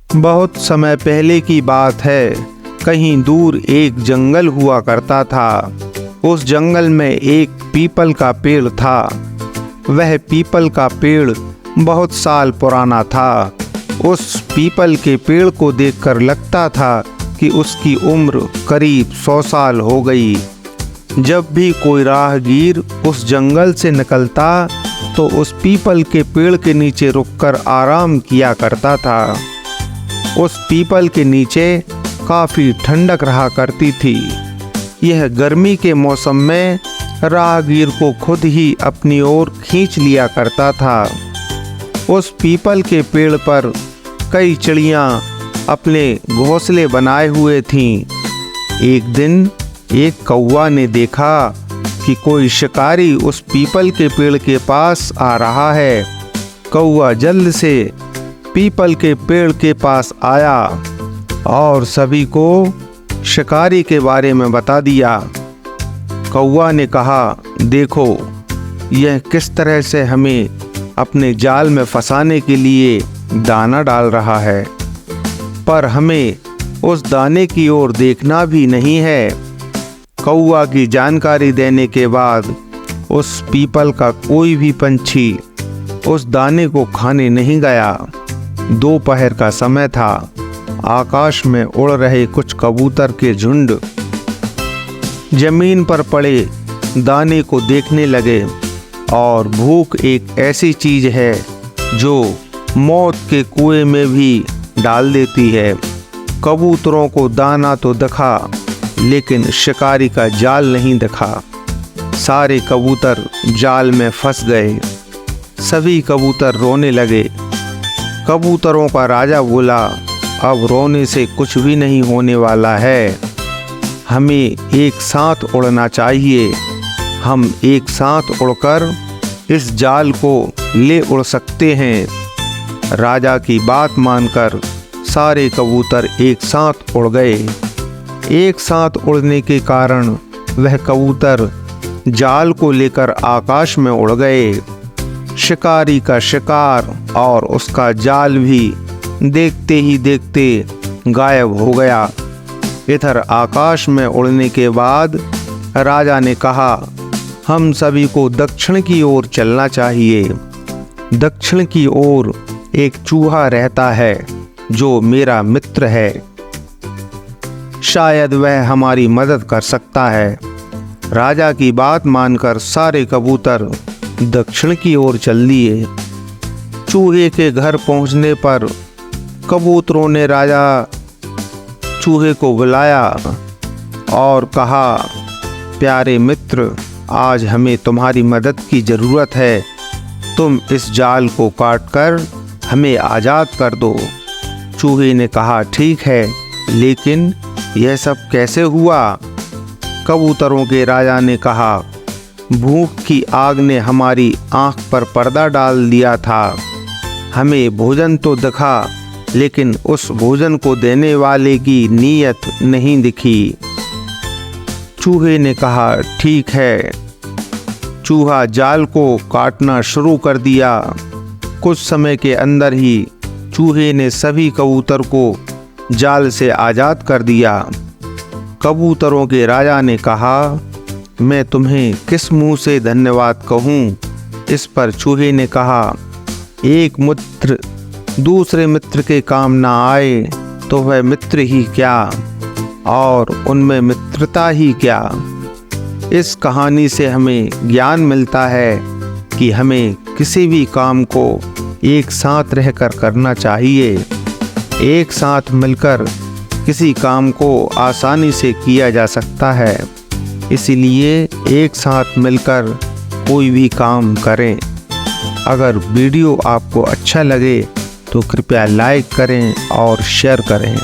बहुत समय पहले की बात है। कहीं दूर एक जंगल हुआ करता था। उस जंगल में एक पीपल का पेड़ था। वह पीपल का पेड़ बहुत साल पुराना था। उस पीपल के पेड़ को देखकर लगता था कि उसकी उम्र करीब 100 साल हो गई। जब भी कोई राहगीर उस जंगल से निकलता तो उस पीपल के पेड़ के नीचे रुककर आराम किया करता था। उस पीपल के नीचे काफ़ी ठंडक रहा करती थी। यह गर्मी के मौसम में राहगीर को खुद ही अपनी ओर खींच लिया करता था। उस पीपल के पेड़ पर कई चिड़ियाँ अपने घोंसले बनाए हुए थीं। एक दिन एक कौवा ने देखा कि कोई शिकारी उस पीपल के पेड़ के पास आ रहा है। कौवा जल्द से पीपल के पेड़ के पास आया और सभी को शिकारी के बारे में बता दिया। कौवा ने कहा, देखो, यह किस तरह से हमें अपने जाल में फंसाने के लिए दाना डाल रहा है, पर हमें उस दाने की ओर देखना भी नहीं है। कौवा की जानकारी देने के बाद उस पीपल का कोई भी पंछी उस दाने को खाने नहीं गया। दोपहर का समय था। आकाश में उड़ रहे कुछ कबूतर के झुंड जमीन पर पड़े दाने को देखने लगे। और भूख एक ऐसी चीज है जो मौत के कुएं में भी डाल देती है। कबूतरों को दाना तो दिखा, लेकिन शिकारी का जाल नहीं दिखा। सारे कबूतर जाल में फंस गए। सभी कबूतर रोने लगे। कबूतरों का राजा बोला, अब रोने से कुछ भी नहीं होने वाला है। हमें एक साथ उड़ना चाहिए। हम एक साथ उड़कर इस जाल को ले उड़ सकते हैं। राजा की बात मानकर सारे कबूतर एक साथ उड़ गए। एक साथ उड़ने के कारण वह कबूतर जाल को लेकर आकाश में उड़ गए। शिकारी का शिकार और उसका जाल भी देखते ही देखते गायब हो गया। इधर आकाश में उड़ने के बाद राजा ने कहा, हम सभी को दक्षिण की ओर चलना चाहिए। दक्षिण की ओर एक चूहा रहता है जो मेरा मित्र है। शायद वह हमारी मदद कर सकता है। राजा की बात मानकर सारे कबूतर दक्षिण की ओर चल दिए। चूहे के घर पहुंचने पर कबूतरों ने राजा चूहे को बुलाया और कहा, प्यारे मित्र, आज हमें तुम्हारी मदद की ज़रूरत है। तुम इस जाल को काटकर हमें आज़ाद कर दो। चूहे ने कहा, ठीक है, लेकिन यह सब कैसे हुआ? कबूतरों के राजा ने कहा, भूख की आग ने हमारी आँख पर पर्दा डाल दिया था। हमें भोजन तो दिखा, लेकिन उस भोजन को देने वाले की नीयत नहीं दिखी। चूहे ने कहा, ठीक है। चूहा जाल को काटना शुरू कर दिया। कुछ समय के अंदर ही चूहे ने सभी कबूतर को जाल से आज़ाद कर दिया। कबूतरों के राजा ने कहा, मैं तुम्हें किस मुंह से धन्यवाद कहूँ? इस पर चूहे ने कहा, एक मित्र दूसरे मित्र के काम ना आए तो वह मित्र ही क्या, और उनमें मित्रता ही क्या। इस कहानी से हमें ज्ञान मिलता है कि हमें किसी भी काम को एक साथ रहकर करना चाहिए। एक साथ मिलकर किसी काम को आसानी से किया जा सकता है। इसलिए एक साथ मिलकर कोई भी काम करें। अगर वीडियो आपको अच्छा लगे तो कृपया लाइक करें और शेयर करें।